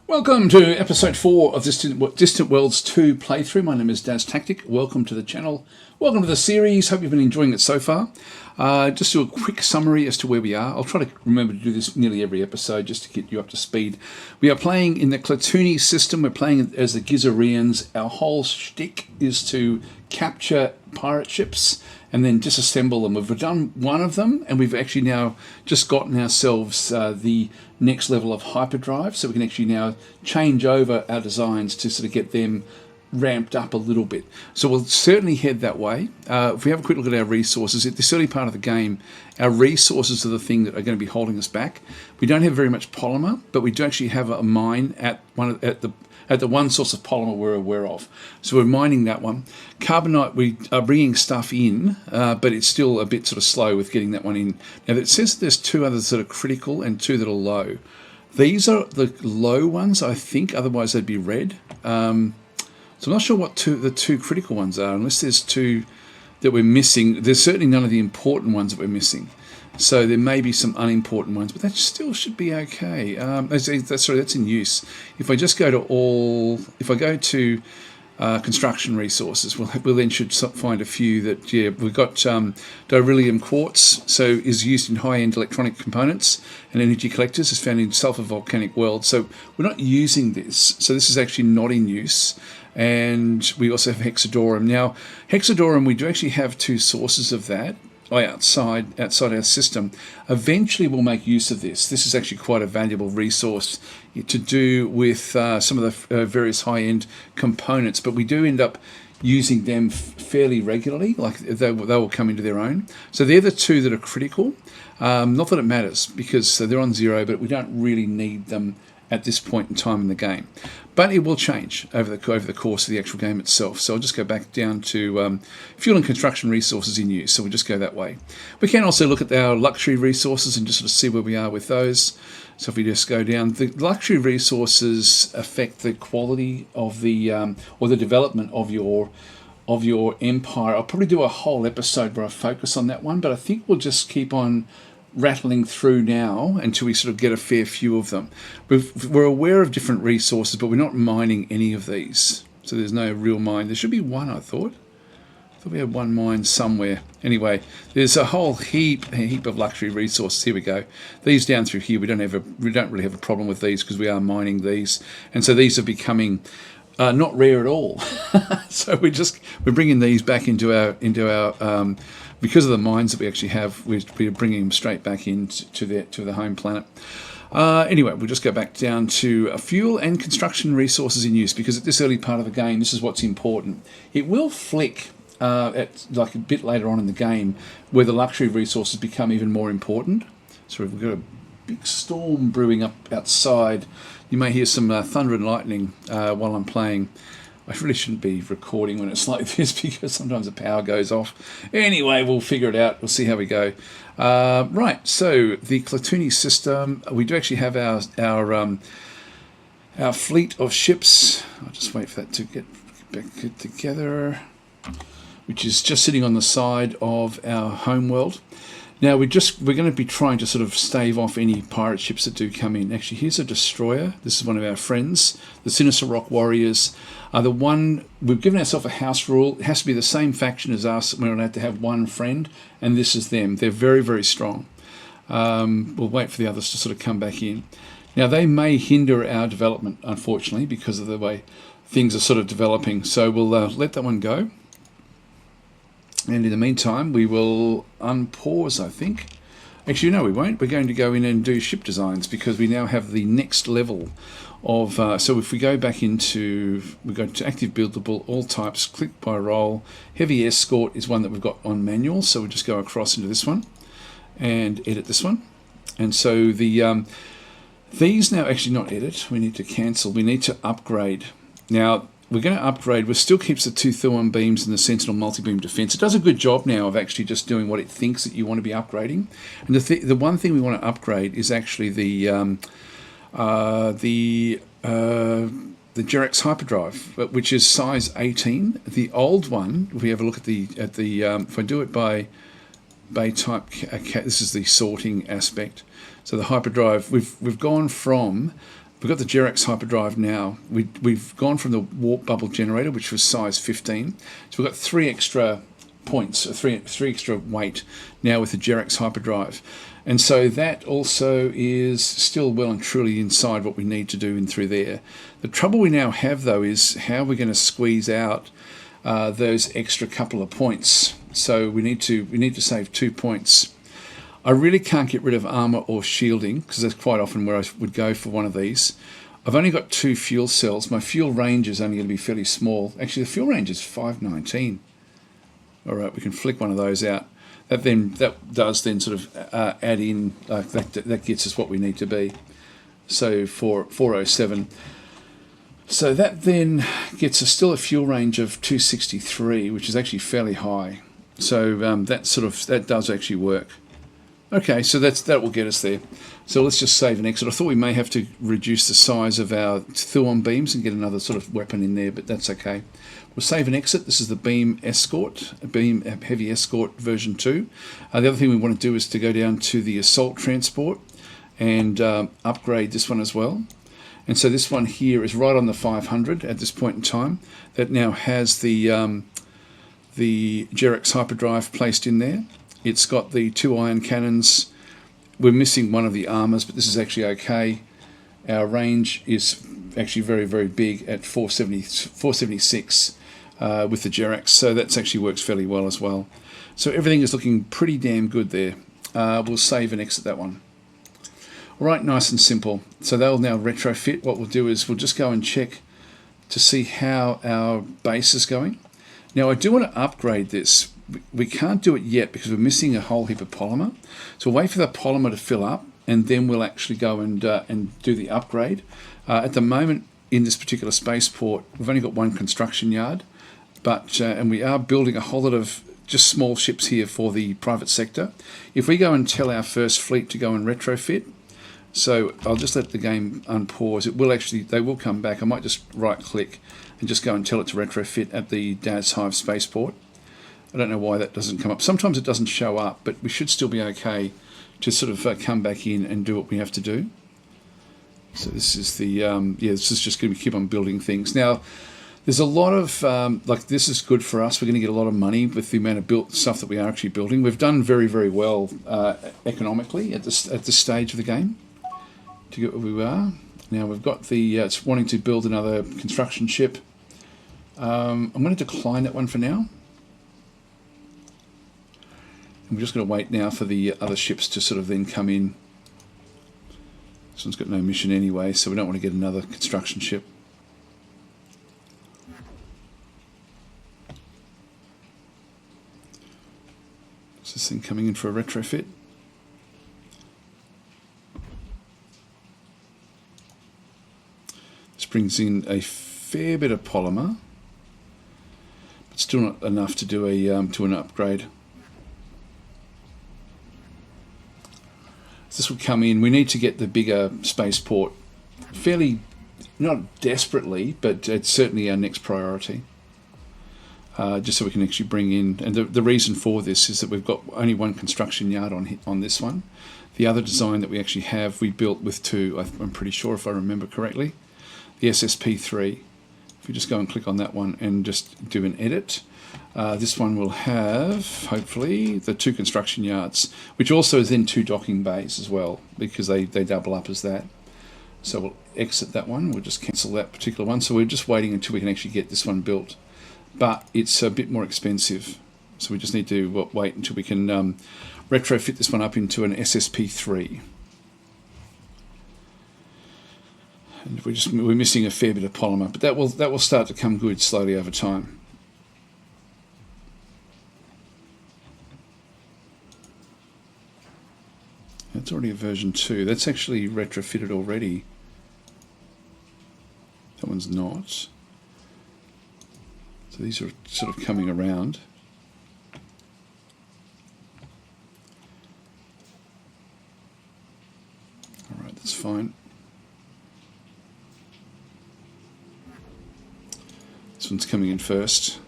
Welcome to episode 4 of Distant Worlds 2 playthrough. My name is DasTactic. Welcome to the channel. Welcome to the series. Hope you've been enjoying it so far. Just do a quick summary as to where we are. I'll try to remember to do this nearly every episode just to get you up to speed. We are playing in the Clatoony system. We're playing as the Gizureans. Our whole shtick is to capture pirate ships and then disassemble them. We've done one of them, and we've actually now just gotten ourselves the next level of hyperdrive, so we can actually now change over our designs to sort of get them ramped up a little bit. So we'll certainly head that way. If we have a quick look at our resources, at this early part of the game, our resources are the thing that are going to be holding us back. We don't have very much polymer, but we do actually have a mine at the one source of polymer we're aware of. So we're mining that one. Carbonite, we are bringing stuff in, but it's still a bit sort of slow with getting that one in. Now it says there's 2 others that are critical and 2 that are low. These are the low ones, I think, otherwise they'd be red. So I'm not sure what the 2 critical ones are, unless there's 2 that we're missing. There's certainly none of the important ones that we're missing. So there may be some unimportant ones, but that still should be okay. That's in use. If I just go to construction resources, we'll then should find a few that, we've got beryllium quartz, so is used in high-end electronic components and energy collectors, is found in sulfur volcanic worlds. So we're not using this, so this is actually not in use. And we also have hexadorum. Now, hexadorum, we do actually have 2 sources of that outside our system. Eventually we'll make use of this. This is actually quite a valuable resource to do with some of the various high-end components, but we do end up using them fairly regularly, like they will come into their own. So they're the 2 that are critical. Not that it matters, because they're on 0, but we don't really need them at this point in time in the game. But it will change over the course of the actual game itself. So I'll just go back down to fuel and construction resources in use. So we'll just go that way. We can also look at our luxury resources and just sort of see where we are with those. So if we just go down, the luxury resources affect the quality of the or the development of your empire. I'll probably do a whole episode where I focus on that one, but I think we'll just keep on rattling through now until we sort of get a fair few of them. We're aware of different resources, but we're not mining any of these. So there's no real mine. There should be one, I thought. I thought we had one mine somewhere. Anyway, there's a whole heap of luxury resources. Here we go. These down through here, we don't really have a problem with these because we are mining these, and so these are becoming not rare at all. So we're bringing these back into our because of the mines that we actually have, we're bringing them straight back into the home planet. Anyway, we'll just go back down to fuel and construction resources in use, because at this early part of the game, this is what's important. It will flick at like a bit later on in the game where the luxury resources become even more important. So we've got a big storm brewing up outside. You may hear some thunder and lightning while I'm playing. I really shouldn't be recording when it's like this because sometimes the power goes off. Anyway, we'll figure it out. We'll see how we go. Right, so the Clatoony system, we do actually have our fleet of ships. I'll just wait for that to get back together, which is just sitting on the side of our home world. Now we're going to be trying to sort of stave off any pirate ships that do come in. Actually, here's a destroyer. This is one of our friends, the Sinister Rock Warriors. The one we've given ourselves a house rule. It has to be the same faction as us. We're allowed to have one friend, and this is them. They're very, very strong. We'll wait for the others to sort of come back in. Now they may hinder our development, unfortunately, because of the way things are sort of developing. So we'll let that one go. And in the meantime, we will unpause, I think. Actually, no, we won't. We're going to go in and do ship designs because we now have the next level of... so if we go back into... We go to active buildable, all types, click by role. Heavy escort is one that we've got on manual. So we'll just go across into this one and edit this one. And so the these now actually not edit. We need to cancel. We need to upgrade. Now... We're going to upgrade. It still keeps the 2 Thuan beams and the Sentinel multi-beam defense. It does a good job now of actually just doing what it thinks that you want to be upgrading. And the one thing we want to upgrade is actually the Gizureans hyperdrive, which is size 18. The old one, if we have a look at the if I do it by type, this is the sorting aspect. So the hyperdrive, we've gone from We've got the Gizureans hyperdrive now. We've gone from the warp bubble generator, which was size 15. So we've got 3 extra points, three extra weight now with the Gizureans hyperdrive. And so that also is still well and truly inside what we need to do in through there. The trouble we now have, though, is how we're going to squeeze out those extra couple of points. So we need to save 2 points. I really can't get rid of armor or shielding because that's quite often where I would go for one of these. I've only got 2 fuel cells. My fuel range is only going to be fairly small. Actually, the fuel range is 519. All right, we can flick one of those out. That does then sort of add in, that gets us what we need to be. So 407. So that then gets us still a fuel range of 263, which is actually fairly high. So that does actually work. Okay, so that will get us there. So let's just save and exit. I thought we may have to reduce the size of our Thuon beams and get another sort of weapon in there, but that's okay. We'll save and exit. This is the beam escort, beam heavy escort version 2. The other thing we want to do is to go down to the assault transport and upgrade this one as well. And so this one here is right on the 500 at this point in time. That now has the Gizureans hyperdrive placed in there. It's got the 2 ion cannons. We're missing one of the armors, but this is actually okay. Our range is actually very, very big at 476 with the Gizureans, so that actually works fairly well as well. So everything is looking pretty damn good there. We'll save and exit that one. All right, nice and simple. So they'll now retrofit. What we'll do is we'll just go and check to see how our base is going. Now I do want to upgrade this. We can't do it yet because we're missing a whole heap of polymer. So we'll wait for the polymer to fill up and then we'll actually go and do the upgrade. At the moment in this particular spaceport, we've only got 1 construction yard, but and we are building a whole lot of just small ships here for the private sector. If we go and tell our first fleet to go and retrofit, so I'll just let the game unpause. They will come back. I might just right click and just go and tell it to retrofit at the DAS Hive spaceport. I don't know why that doesn't come up. Sometimes it doesn't show up, but we should still be okay to sort of come back in and do what we have to do. So this is the, this is just going to keep on building things. Now, there's a lot of, this is good for us. We're going to get a lot of money with the amount of built stuff that we are actually building. We've done very, very well economically at this stage of the game to get where we are. Now we've got the, it's wanting to build another construction ship. I'm going to decline that one for now. We're just going to wait now for the other ships to sort of then come in. This one's got no mission anyway, so we don't want to get another construction ship. Is this thing coming in for a retrofit? This brings in a fair bit of polymer, but still not enough to do an upgrade. This will come in. We need to get the bigger spaceport fairly, not desperately, but it's certainly our next priority. Just so we can actually bring in, and the reason for this is that we've got only 1 construction yard on this one. The other design that we actually have, we built with 2, I'm pretty sure if I remember correctly. The SSP3, if you just go and click on that one and just do an edit, this one will have, hopefully, the 2 construction yards, which also is then 2 docking bays as well, because they double up as that. So we'll exit that one, we'll just cancel that particular one. So we're just waiting until we can actually get this one built. But it's a bit more expensive, so we just need to wait until we can retrofit this one up into an SSP3. And we're missing a fair bit of polymer, but that will start to come good slowly over time. That's already a version 2. That's actually retrofitted already. That one's not. So these are sort of coming around. All right, that's fine. This one's coming in first.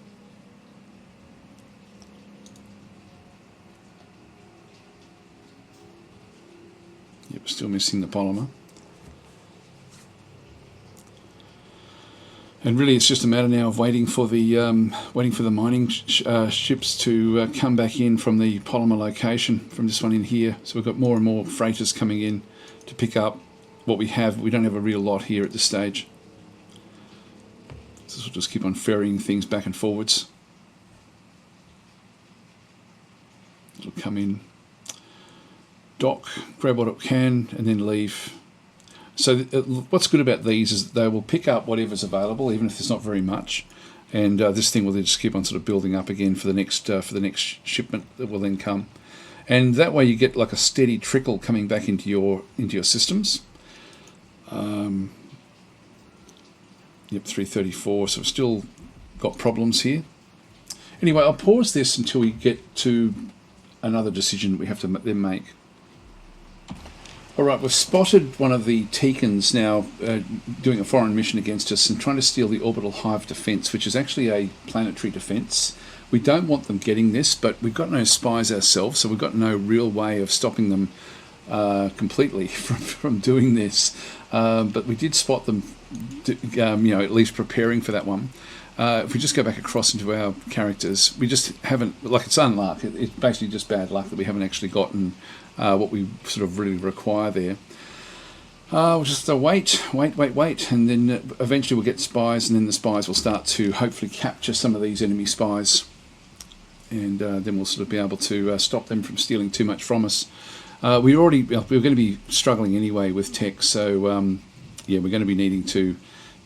Yep, still missing the polymer. And really, it's just a matter now of waiting for the mining ships to come back in from the polymer location, from this one in here. So we've got more and more freighters coming in to pick up what we have. We don't have a real lot here at this stage. So we'll just keep on ferrying things back and forwards. It'll come in, dock, grab what it can, and then leave. So what's good about these is they will pick up whatever's available, even if there's not very much, and this thing will then just keep on sort of building up again for the next shipment that will then come, and that way you get like a steady trickle coming back into your systems. Yep, 334. So we've still got problems here. Anyway, I'll pause this until we get to another decision that we have to then make. All right, we've spotted one of the Teekans now doing a foreign mission against us and trying to steal the orbital hive defense, which is actually a planetary defense. We don't want them getting this, but we've got no spies ourselves, so we've got no real way of stopping them completely from doing this. But we did spot them, at least preparing for that one. If we just go back across into our characters, we just haven't, like, it's unluck. It's basically just bad luck that we haven't actually gotten what we sort of really require there. We'll just wait, and then eventually we'll get spies, and then the spies will start to hopefully capture some of these enemy spies, and then we'll sort of be able to stop them from stealing too much from us. We were going to be struggling anyway with tech, so we're going to be needing to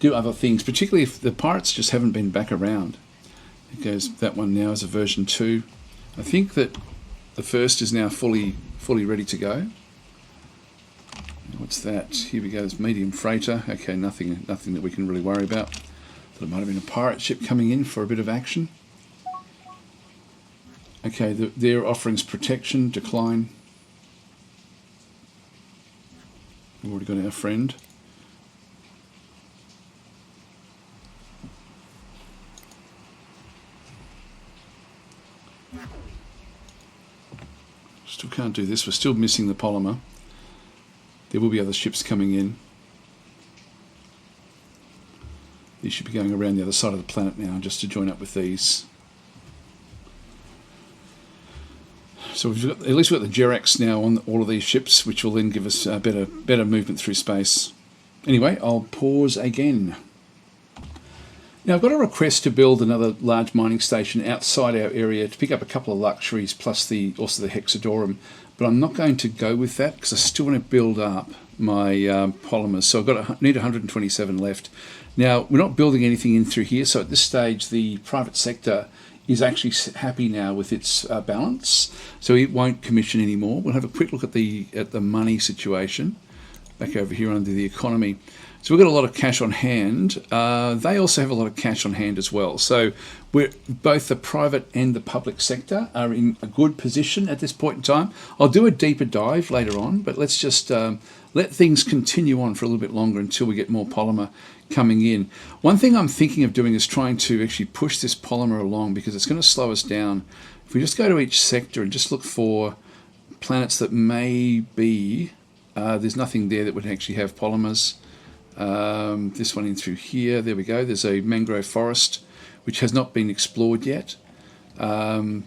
do other things, particularly if the pirates just haven't been back around. It goes, that one now is a version 2. I think that the first is now fully ready to go. What's that? Here we go. There's medium freighter. Okay, nothing that we can really worry about. Thought it might have been a pirate ship coming in for a bit of action. Okay, their offerings protection, decline. We've already got our friend. Still can't do this. We're still missing the polymer. There will be other ships coming in. These should be going around the other side of the planet now just to join up with these. So at least we've got the Gizureans now on all of these ships, which will then give us better movement through space. Anyway, I'll pause again. Now, I've got a request to build another large mining station outside our area to pick up a couple of luxuries, plus also the Hexadorum. But I'm not going to go with that because I still want to build up my polymers. So need 127 left. Now, we're not building anything in through here. So at this stage, the private sector is actually happy now with its balance. So it won't commission anymore. We'll have a quick look at the money situation back over here under the economy. So we've got a lot of cash on hand. They also have a lot of cash on hand as well. So both the private and the public sector are in a good position at this point in time. I'll do a deeper dive later on, but let's just let things continue on for a little bit longer until we get more polymer coming in. One thing I'm thinking of doing is trying to actually push this polymer along because it's going to slow us down. If we just go to each sector and just look for planets that may be, there's nothing there that would actually have polymers. This one in through here, there we go. There's a mangrove forest which has not been explored yet. In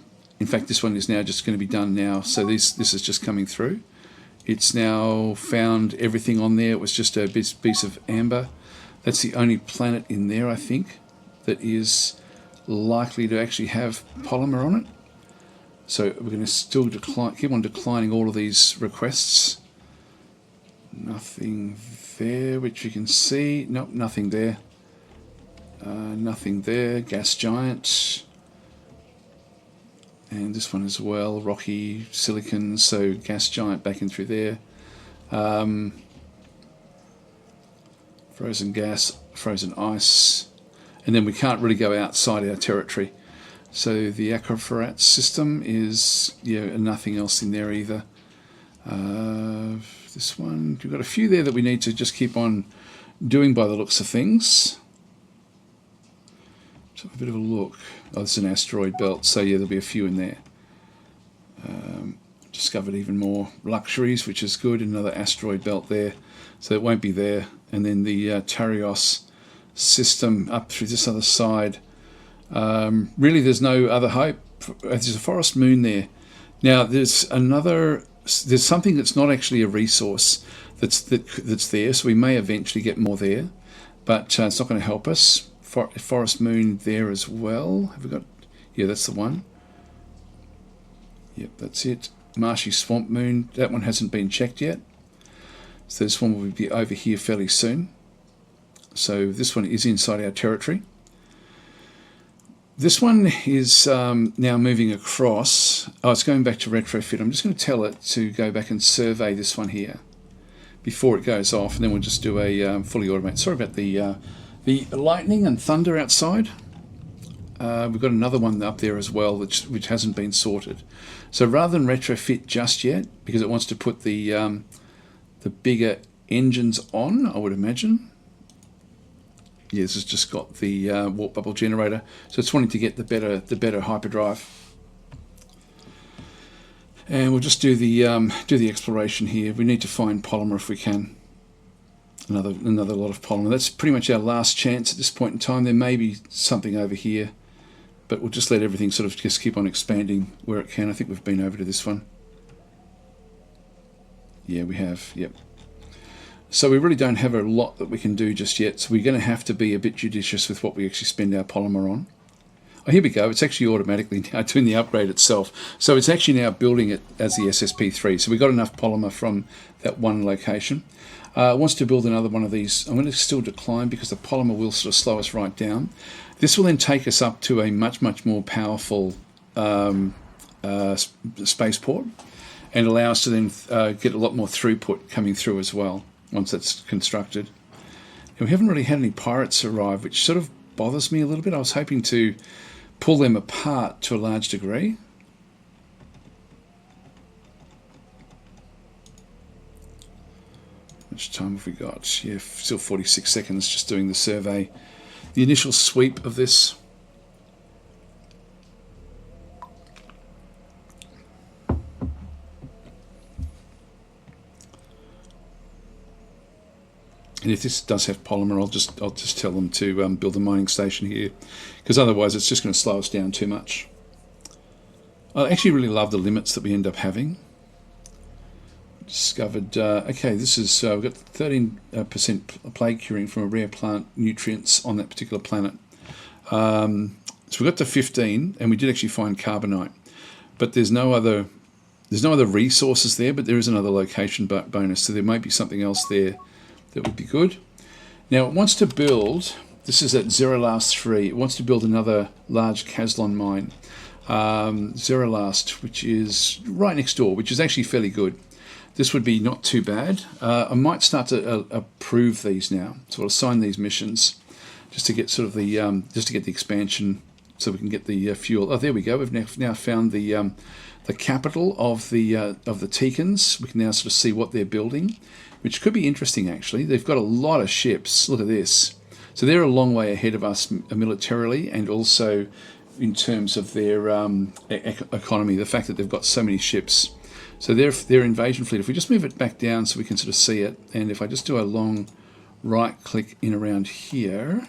fact, this one is now just going to be done now. So this is just coming through. It's now found everything on there. It was just a piece of amber. That's the only planet in there, I think, that is likely to actually have polymer on it. So we're going to still keep on declining all of these requests. Nothing there, which you can see. Nope, nothing there. Nothing there. Gas giant. And this one as well. Rocky silicon. So gas giant back in through there. Frozen gas, frozen ice. And then we can't really go outside our territory. So the Aquaferat system is, nothing else in there either. This one, we've got a few there that we need to just keep on doing by the looks of things. Let's have a bit of a look. Oh, this is an asteroid belt, so yeah, there'll be a few in there. Discovered even more luxuries, which is good. Another asteroid belt there, so it won't be there. And then the Tarios system up through this other side. Really, there's no other hope. There's a forest moon there. Now, there's something that's not actually a resource that's there, so we may eventually get more there, but it's not going to help us. Forest moon there as well. Have we got? Yeah, that's the one. Yep, that's it. Marshy swamp moon. That one hasn't been checked yet. So this one will be over here fairly soon. So this one is inside our territory. This one is now moving across. Oh, it's going back to retrofit. I'm just going to tell it to go back and survey this one here before it goes off, and then we'll just do a fully automated. Sorry about the lightning and thunder outside. We've got another one up there as well, which hasn't been sorted. So rather than retrofit just yet, because it wants to put the bigger engines on, I would imagine. Yeah, this has just got the warp bubble generator, so it's wanting to get the better hyperdrive. And we'll just do the exploration here. We need to find polymer if we can. Another lot of polymer. That's pretty much our last chance at this point in time. There may be something over here, but we'll just let everything sort of just keep on expanding where it can. I think we've been over to this one. Yeah, we have. Yep. So we really don't have a lot that we can do just yet, so we're going to have to be a bit judicious with what we actually spend our polymer on. Oh, here we go. It's actually automatically now doing the upgrade itself. So it's actually now building it as the SSP3. So we got enough polymer from that one location. It wants to build another one of these. I'm going to still decline because the polymer will sort of slow us right down. This will then take us up to a much more powerful spaceport, and allow us to then get a lot more throughput coming through as well once that's constructed. And we haven't really had any pirates arrive, which sort of bothers me a little bit. I was hoping to pull them apart to a large degree. How much time have we got? Yeah, still 46 seconds just doing the survey. The initial sweep of this. And if this does have polymer, I'll just tell them to build a mining station here, because otherwise it's just going to slow us down too much. I actually really love the limits that we end up having. Discovered, okay, this is, we've got 13% plague curing from a rare plant nutrients on that particular planet. So we got to 15, and we did actually find carbonite, but there's no other resources there, but there is another location bonus, so there might be something else there that would be good. Now it wants to build, this is at Zerolast 3, it wants to build another large Caslon mine. Zerolast, which is right next door, which is actually fairly good. This would be not too bad. I might start to approve these now, so I'll assign these missions just to get sort of the just to get the expansion, so we can get the fuel. Oh, there we go. We've now found the capital of the Teekans. We can now sort of see what they're building, which could be interesting actually. They've got a lot of ships. Look at this. So they're a long way ahead of us militarily, and also in terms of their economy. The fact that they've got so many ships. So their invasion fleet, if we just move it back down so we can sort of see it, and if I just do a long right click in around here,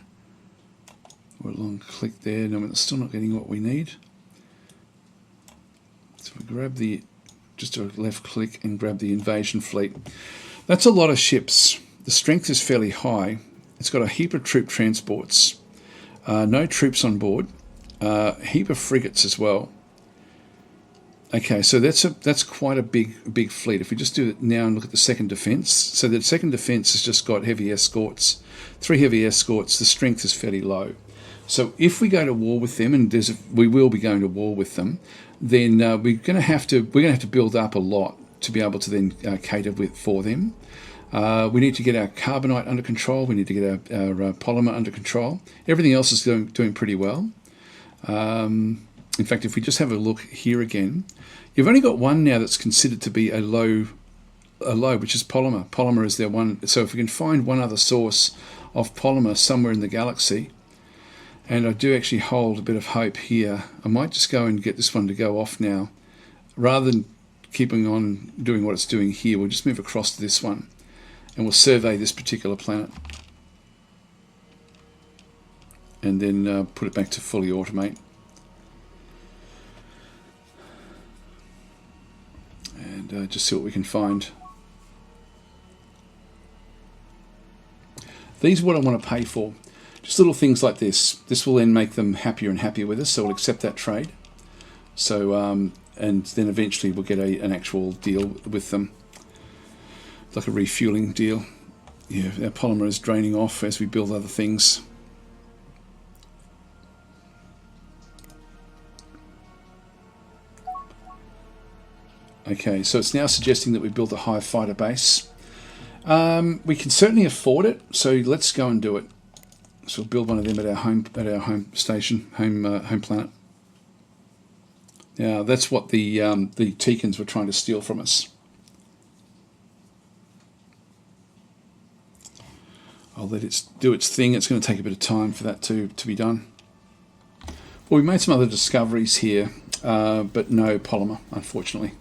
or a long click there, no, we're still not getting what we need. So we grab just do a left click and grab the invasion fleet. That's a lot of ships. The strength is fairly high. It's got a heap of troop transports, no troops on board, heap of frigates as well. Okay, so that's quite a big fleet. If we just do it now and look at the second defense, so the second defense has just got heavy escorts, 3 heavy escorts. The strength is fairly low. So if we go to war with them, and we will be going to war with them, then we're going to have to build up a lot to be able to then cater for them. We need to get our carbonite under control. We need to get our polymer under control. Everything else is doing pretty well. In fact, if we just have a look here again, you've only got one now that's considered to be a low, which is polymer. Polymer is their one. So if we can find one other source of polymer somewhere in the galaxy, and I do actually hold a bit of hope here, I might just go and get this one to go off now. Rather than keeping on doing what it's doing here, we'll just move across to this one, and we'll survey this particular planet. and then put it back to fully automate. And just see what we can find. These are what I want to pay for. Just little things like this. This will then make them happier and happier with us, so we'll accept that trade. So, and then eventually we'll get an actual deal with them, like a refueling deal. Yeah, our polymer is draining off as we build other things. Okay, so it's now suggesting that we build a hive fighter base. We can certainly afford it, so let's go and do it. So we'll build one of them at our home station, home planet. Now that's what the Teekans were trying to steal from us. I'll let it do its thing. It's going to take a bit of time for that to be done. Well, we made some other discoveries here, but no polymer, unfortunately.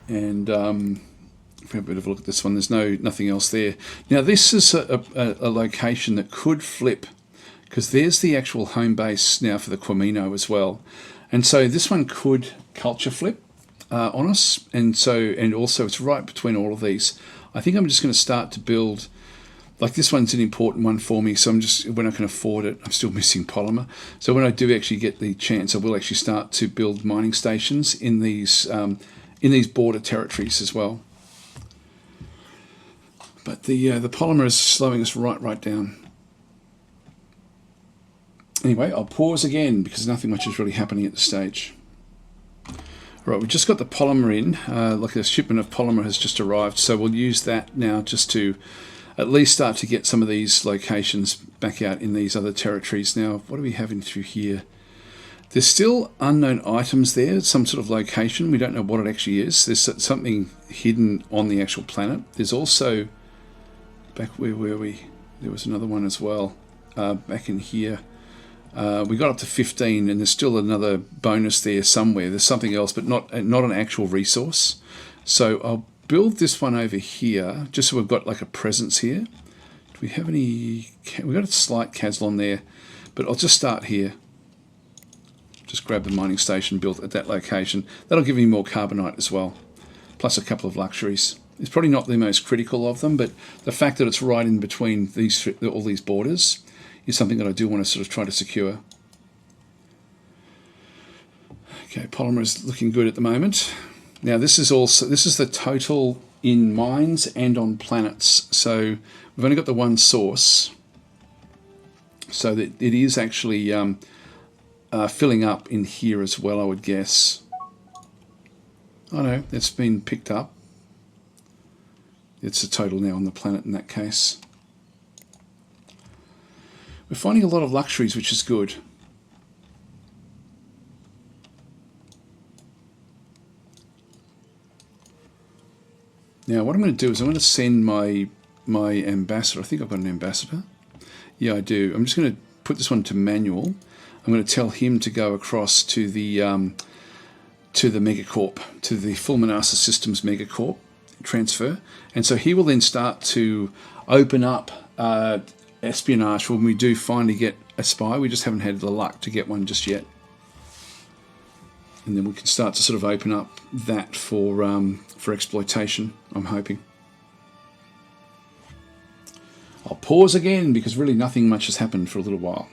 And if we have a bit of a look at this one, there's nothing else there. Now this is a location that could flip, because there's the actual home base now for the Quamino as well, and so this one could culture flip on us, and also it's right between all of these. I think I'm just going to start to build. Like this one's an important one for me, so when I can afford it, I'm still missing polymer. So when I do actually get the chance, I will actually start to build mining stations in these border territories as well. But the polymer is slowing us right down. Anyway, I'll pause again because nothing much is really happening at this stage. All right, we just got the polymer in. Like a shipment of polymer has just arrived, so we'll use that now just to at least start to get some of these locations back out in these other territories. Now, what are we having through here? There's still unknown items there, some sort of location. We don't know what it actually is. There's something hidden on the actual planet. There's also, back where were we? There was another one as well, back in here. We got up to 15, and there's still another bonus there somewhere. There's something else, but not an actual resource. So I'll build this one over here, just so we've got like a presence here. Do we have any? We've got a slight Caslon there, but I'll just start here. Just grab the mining station built at that location. That'll give me more carbonite as well, plus a couple of luxuries. It's probably not the most critical of them, but the fact that it's right in between all these borders is something that I do want to sort of try to secure. Okay, polymer is looking good at the moment. Now this is the total in mines and on planets. So we've only got the one source, so that it is actually filling up in here as well, I would guess. Oh no, it's been picked up. It's a total now on the planet in that case. We're finding a lot of luxuries, which is good. Now what I'm going to do is I'm going to send my ambassador. I think I've got an ambassador. Yeah, I do. I'm just going to put this one to manual. I'm going to tell him to go across to the Megacorp, to the Full Manasa Systems Megacorp transfer, and so he will then start to open up espionage when we do finally get a spy. We just haven't had the luck to get one just yet, and then we can start to sort of open up that for exploitation, I'm hoping. I'll pause again because really nothing much has happened for a little while.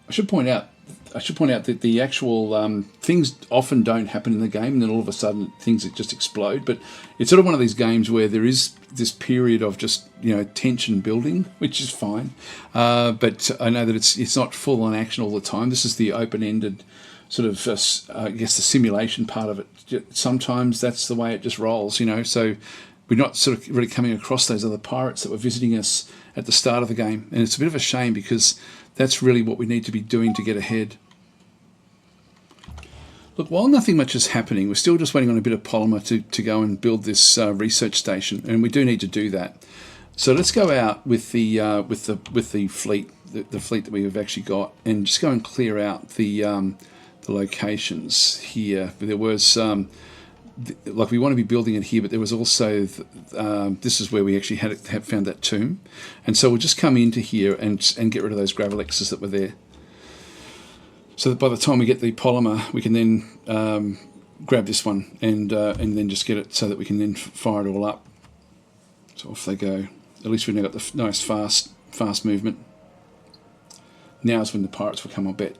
I should point out that the actual things often don't happen in the game, and then all of a sudden things just explode. But it's sort of one of these games where there is this period of just tension building, which is fine. But I know that it's not full on action all the time. This is the open-ended sort of I guess the simulation part of it. Sometimes that's the way it just rolls, So we're not sort of really coming across those other pirates that were visiting us at the start of the game, and it's a bit of a shame because that's really what we need to be doing to get ahead. Look, while nothing much is happening, we're still just waiting on a bit of polymer to go and build this research station, and we do need to do that. So let's go out with the fleet, the fleet that we have actually got, and just go and clear out the locations here. There was like we want to be building it here, but there was also this is where we actually had found that tomb, and so we'll just come into here and get rid of those Gravelexes that were there, so that by the time we get the polymer, we can then grab this one and then just get it so that we can then fire it all up. So off they go. At least we've now got the nice fast movement. Now is when the pirates will come, I bet.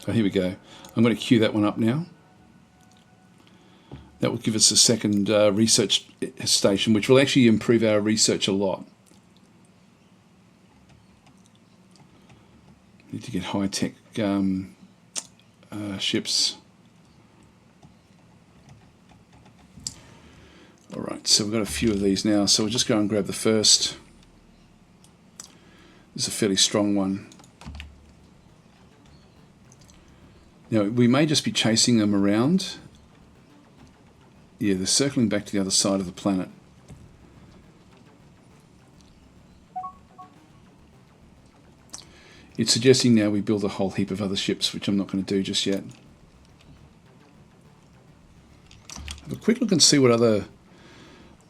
So here we go. I'm going to queue that one up now. That will give us a second research station, which will actually improve our research a lot. Need to get high-tech ships. Alright, so we've got a few of these now, so we'll just go and grab the first. This is a fairly strong one. Now, we may just be chasing them around. Yeah, they're circling back to the other side of the planet. It's suggesting now we build a whole heap of other ships, which I'm not going to do just yet. Have a quick look and see what other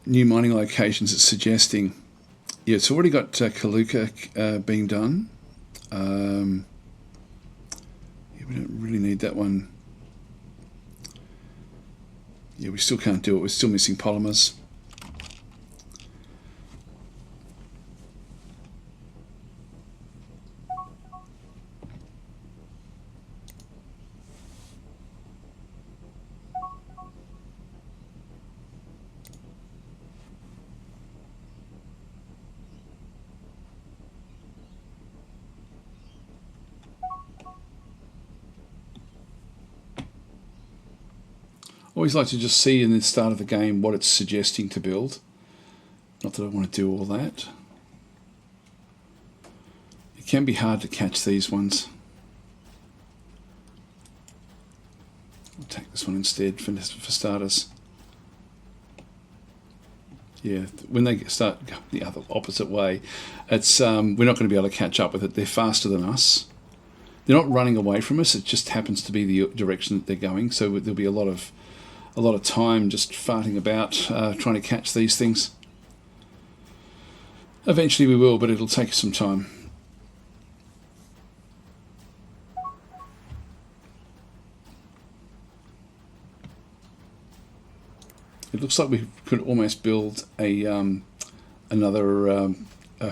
new mining locations it's suggesting. Yeah, it's already got Kaluka being done. Yeah, we don't really need that one. Yeah, we still can't do it. We're still missing polymers. Always like to just see in the start of the game what it's suggesting to build. Not that I want to do all that. It can be hard to catch these ones. I'll take this one instead for starters. Yeah, when they start going the other opposite way, it's we're not going to be able to catch up with it. They're faster than us. They're not running away from us. It just happens to be the direction that they're going. So there'll be a lot of time just farting about trying to catch these things. Eventually we will, but it'll take some time. It looks like we could almost build another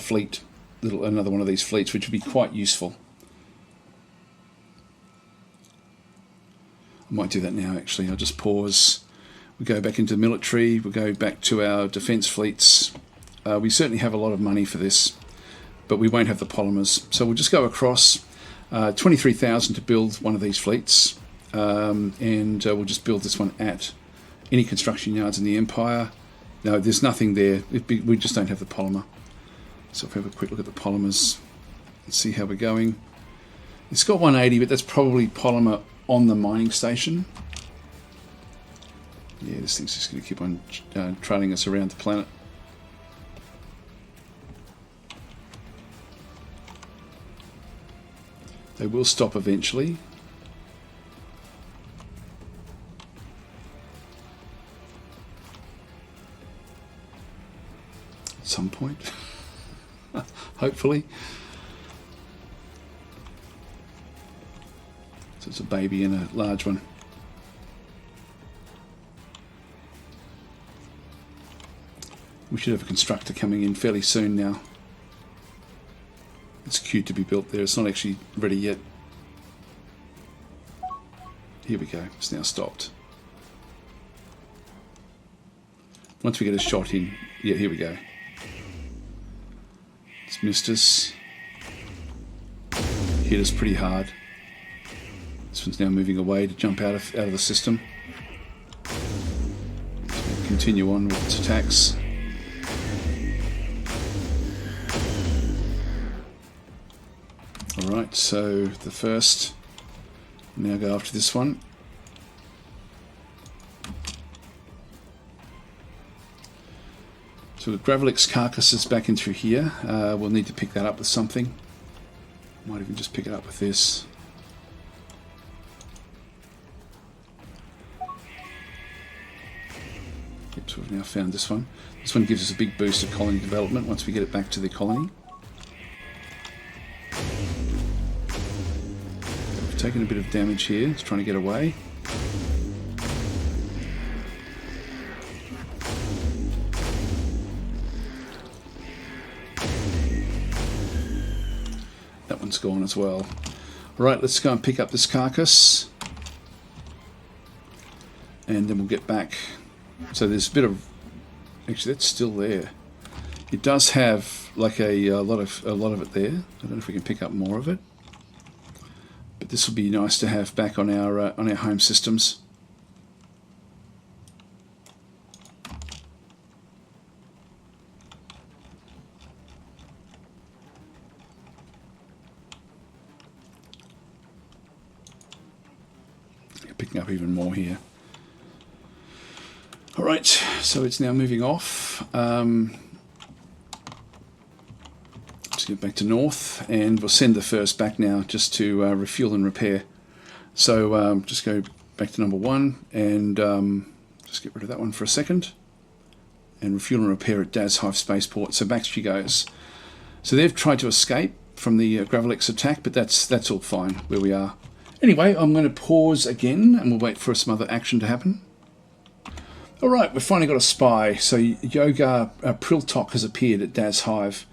fleet, another one of these fleets, which would be quite useful. I might do that now actually. I'll just pause. We go back into military, we go back to our defence fleets. We certainly have a lot of money for this, but we won't have the polymers. So we'll just go across 23,000 to build one of these fleets, and we'll just build this one at any construction yards in the Empire. No, there's nothing there. We just don't have the polymer. So if we have a quick look at the polymers and see how we're going. It's got 180, but that's probably polymer on the mining station. Yeah, this thing's just going to keep on trailing us around the planet. They will stop eventually. At some point. Hopefully. So it's a baby and a large one. We should have a constructor coming in fairly soon now. It's queued to be built there. It's not actually ready yet. Here we go. It's now stopped. Once we get a shot in, yeah, here we go. It's missed us. Hit us pretty hard. This one's now moving away to jump out of the system. So we'll continue on with its attacks. Alright, so the first, now go after this one. So the Gravelex carcass is back in through here. We'll need to pick that up with something. Might even just pick it up with this. Yep, so we've now found this one. This one gives us a big boost of colony development once we get it back to the colony. We've taken a bit of damage here. It's trying to get away. That one's gone as well. Alright, let's go and pick up this carcass. And then we'll get back. So there's a bit of... Actually, that's still there. It does have like a lot of it there. I don't know if we can pick up more of it. But this will be nice to have back on our home systems. Picking up even more here. Alright, so it's now moving off. Let's get back to north, and we'll send the first back now just to refuel and repair. So just go back to number 1 and just get rid of that one for a second. And refuel and repair at DasHive Spaceport. So back she goes. So they've tried to escape from the Gravelix attack, but that's all fine where we are. Anyway, I'm going to pause again and we'll wait for some other action to happen. Alright, we've finally got a spy. So Yoga Priltok has appeared at DasHive.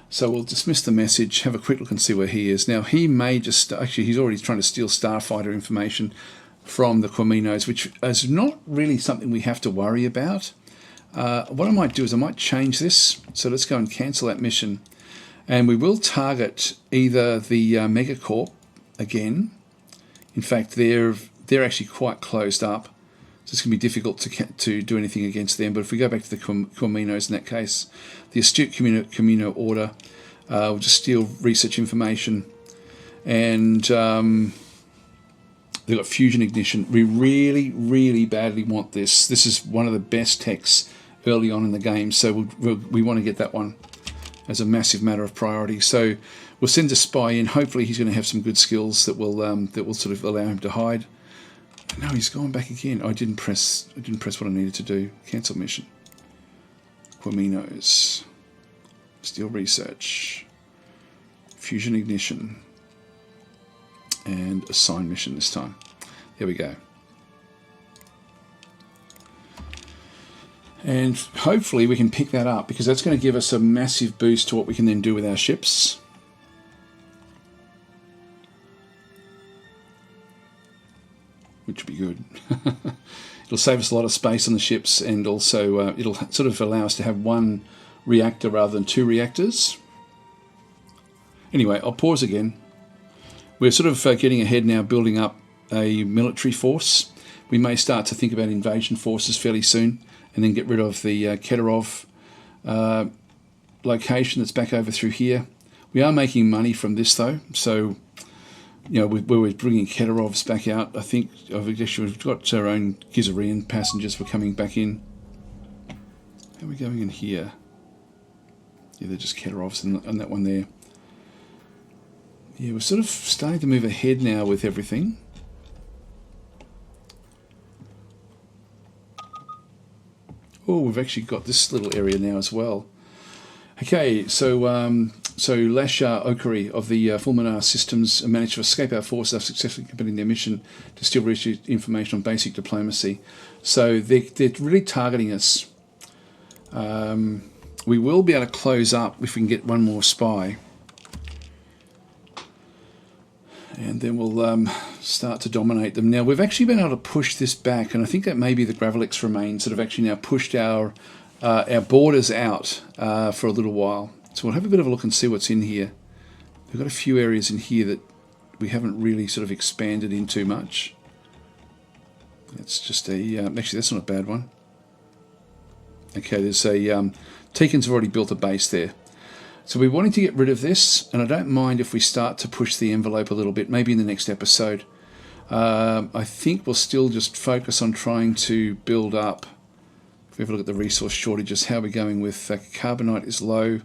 So we'll dismiss the message, have a quick look and see where he is. Now he may just... Actually, he's already trying to steal Starfighter information from the Quaminos, which is not really something we have to worry about. What I might do is I might change this. So let's go and cancel that mission. And we will target either the Megacorp again. In fact, they're actually quite closed up. So it's going to be difficult to do anything against them. But if we go back to the Quaminos in that case, the Astute Communo Order will just steal research information. And they've got fusion ignition. We really, really badly want this. This is one of the best techs early on in the game. So we want to get that one as a massive matter of priority. So we'll send a spy in. Hopefully he's going to have some good skills that will sort of allow him to hide. No, he's gone back again. I didn't press what I needed to do. Cancel mission. Quaminos. Steal research. Fusion ignition. And assign mission this time. There we go. And hopefully we can pick that up, because that's going to give us a massive boost to what we can then do with our ships. Which would be good. It'll save us a lot of space on the ships, and also it'll sort of allow us to have one reactor rather than 2 reactors. Anyway, I'll pause again. We're sort of getting ahead now, building up a military force. We may start to think about invasion forces fairly soon, and then get rid of the Keterov location that's back over through here. We are making money from this though, so you know, where we're bringing Keterovs back out, I think we've got our own Gizurean passengers. We're coming back in. How are we going in here? Yeah, they're just Keterovs and that one there. Yeah, we're sort of starting to move ahead now with everything. Oh, we've actually got this little area now as well. Okay, so Lasha Okari of the Fulminar Systems managed to escape our forces after successfully completing their mission to steal research information on basic diplomacy. So they're really targeting us. We will be able to close up if we can get one more spy. And then we'll start to dominate them. Now, we've actually been able to push this back, and I think that maybe the Gravelix remains that have actually now pushed our borders out for a little while. So we'll have a bit of a look and see what's in here. We've got a few areas in here that we haven't really sort of expanded into much. It's just a... actually, that's not a bad one. Okay, there's a... Tikans have already built a base there. So we're wanting to get rid of this, and I don't mind if we start to push the envelope a little bit, maybe in the next episode. I think we'll still just focus on trying to build up... If we have a look at the resource shortages, how we're going with carbonite is low.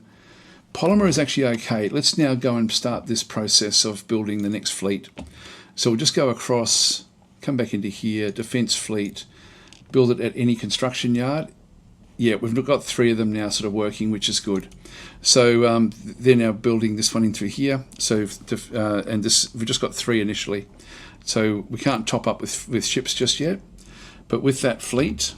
Polymer is actually okay. Let's now go and start this process of building the next fleet. So we'll just go across, come back into here, defence fleet, build it at any construction yard. Yeah, we've got 3 of them now sort of working, which is good. So they're now building this one in through here. So and this, we've just got 3 initially. So we can't top up with ships just yet. But with that fleet,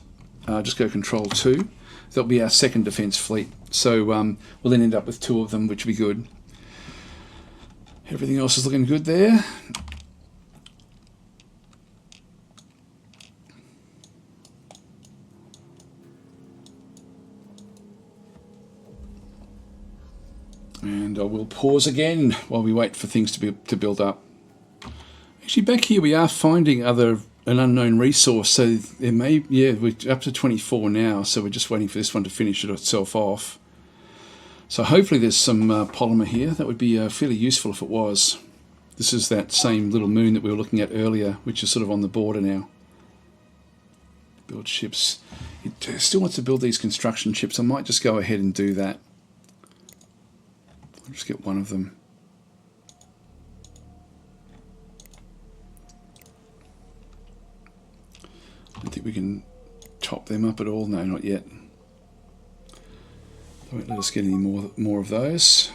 just go Control 2. That'll be our second defence fleet. So we'll then end up with 2 of them, which will be good. Everything else is looking good there. And I will pause again while we wait for things to build up. Actually, back here we are finding an unknown resource. So there may, yeah, we're up to 24 now. So we're just waiting for this one to finish itself off. So hopefully there's some polymer here. That would be fairly useful if it was. This is that same little moon that we were looking at earlier, which is sort of on the border now. Build ships. It still wants to build these construction ships. I might just go ahead and do that. I'll just get one of them. I don't think we can top them up at all. No, not yet. They won't let us get any more of those.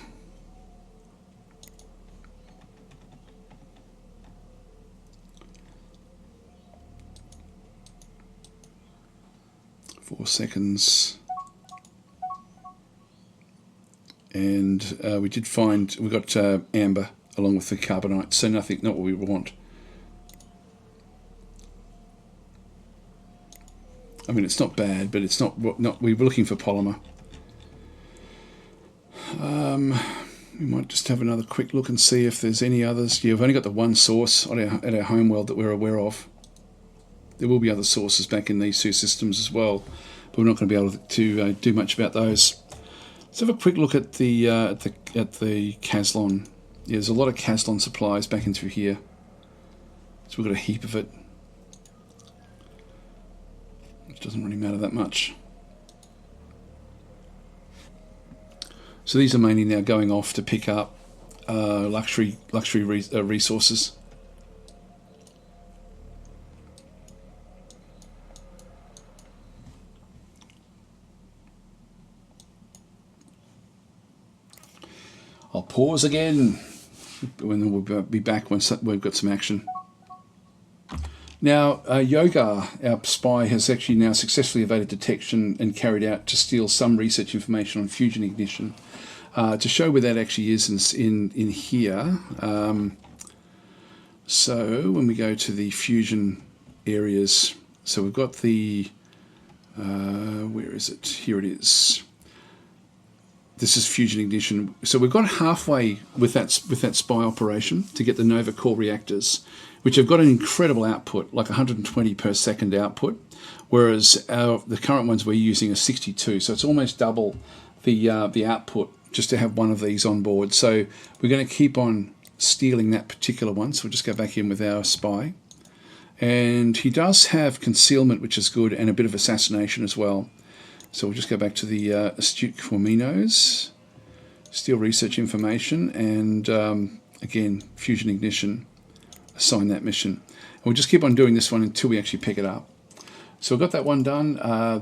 Four seconds. And we did find, we got amber along with the carbonite, so not what we want. I mean, it's not bad, but it's not we were looking for polymer. We might just have another quick look and see if there's any others. Yeah, we've only got the one source at our home world that we're aware of. There will be other sources back in these 2 systems as well, but we're not going to be able to do much about those. Let's have a quick look at the Caslon. Yeah, there's a lot of Caslon supplies back in through here. So we've got a heap of it. Which doesn't really matter that much. So these are mainly now going off to pick up luxury resources. I'll pause again, and then we'll be back once we've got some action. Now, Yoga, our spy, has actually now successfully evaded detection and carried out to steal some research information on fusion ignition. To show where that actually is in here, so when we go to the fusion areas, so we've got the, where is it? Here it is. This is fusion ignition. So we've got halfway with that spy operation to get the Nova core reactors, which have got an incredible output, like 120 per second output, whereas the current ones we're using are 62. So it's almost double the output just to have one of these on board. So we're going to keep on stealing that particular one. So we'll just go back in with our spy. And he does have concealment, which is good, and a bit of assassination as well. So we'll just go back to the astute Corminos, steal research information, and again, fusion ignition, assign that mission. And we'll just keep on doing this one until we actually pick it up. So we've got that one done.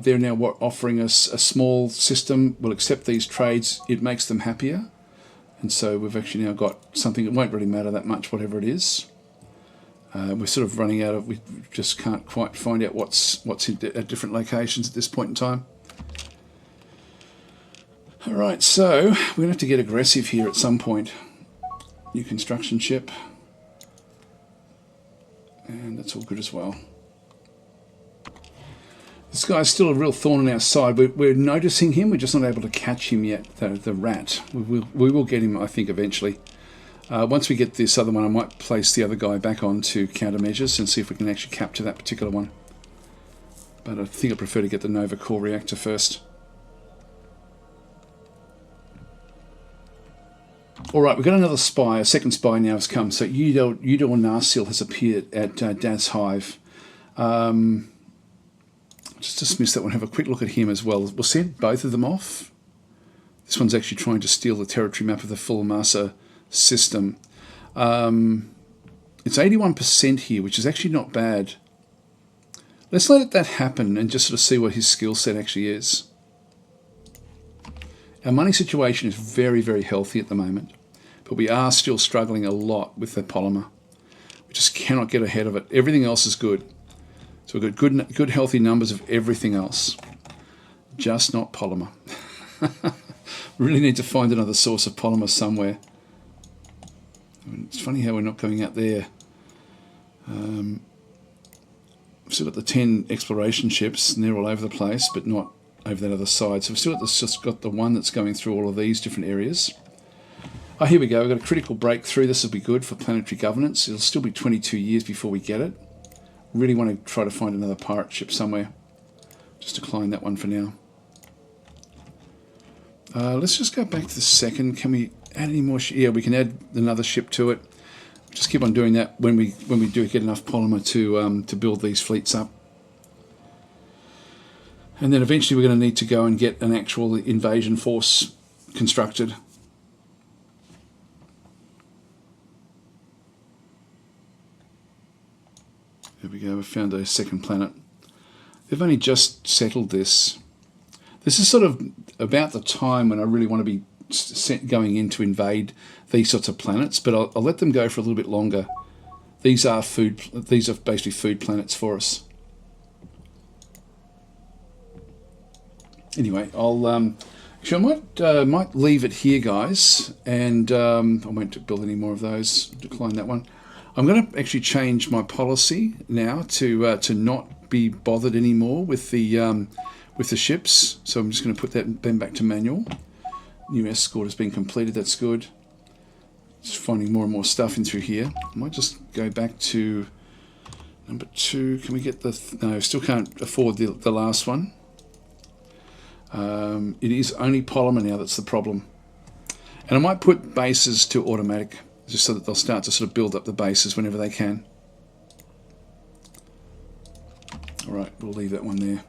They're now offering us a small system. We'll accept these trades. It makes them happier. And so we've actually now got something that won't really matter that much, whatever it is. We're sort of running out of, we just can't quite find out what's at different locations at this point in time. Alright, so we're going to have to get aggressive here at some point. New construction ship. And that's all good as well. This guy's still a real thorn in our side. We're noticing him, we're just not able to catch him yet, the rat. We will get him, I think, eventually. Once we get this other one, I might place the other guy back onto countermeasures and see if we can actually capture that particular one. But I think I prefer to get the Nova core reactor first. Alright, we've got another spy. A second spy now has come. So Udo Narsil has appeared at Das Hive. Just dismiss that one. Have a quick look at him as well. We'll send both of them off. This one's actually trying to steal the territory map of the Fulmasa system. It's 81% here, which is actually not bad. Let's let that happen and just sort of see what his skill set actually is. Our money situation is very, very healthy at the moment, but we are still struggling a lot with the polymer. We just cannot get ahead of it. Everything else is good. So we've got good healthy numbers of everything else, just not polymer. Really need to find another source of polymer somewhere. It's funny how we're not going out there. We've still got the 10 exploration ships, and they're all over the place, but not over that other side. So we've still just got the one that's going through all of these different areas. Oh, here we go. We've got a critical breakthrough. This will be good for planetary governance. It'll still be 22 years before we get it. Really want to try to find another pirate ship somewhere. Just decline that one for now. Let's just go back to the second. Can we add any more? Yeah, we can add another ship to it. Just keep on doing that when we do get enough polymer to build these fleets up. And then eventually we're going to need to go and get an actual invasion force constructed. There we go, we found a second planet. They've only just settled this. This is sort of about the time when I really want to be going in to invade these sorts of planets, but I'll let them go for a little bit longer. These are basically food planets for us. Anyway, actually I might leave it here, guys, and I won't build any more of those. Decline that one. I'm going to actually change my policy now to not be bothered anymore with the ships. So I'm just going to put them back to manual. New escort has been completed. That's good. Just finding more and more stuff in through here. I might just go back to number 2. Can we get the... No, still can't afford the last one. It is only polymer now that's the problem. And I might put bases to automatic, just so that they'll start to sort of build up the bases whenever they can. Alright, we'll leave that one there.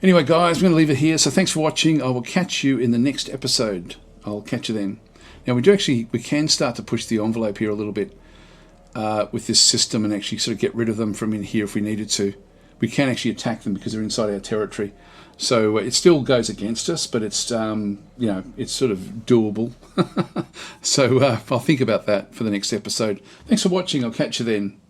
Anyway, guys, I'm going to leave it here. So thanks for watching. I will catch you in the next episode. I'll catch you then. Now, we can start to push the envelope here a little bit with this system and actually sort of get rid of them from in here if we needed to. We can actually attack them because they're inside our territory. So it still goes against us, but it's it's sort of doable. So I'll think about that for the next episode. Thanks for watching. I'll catch you then.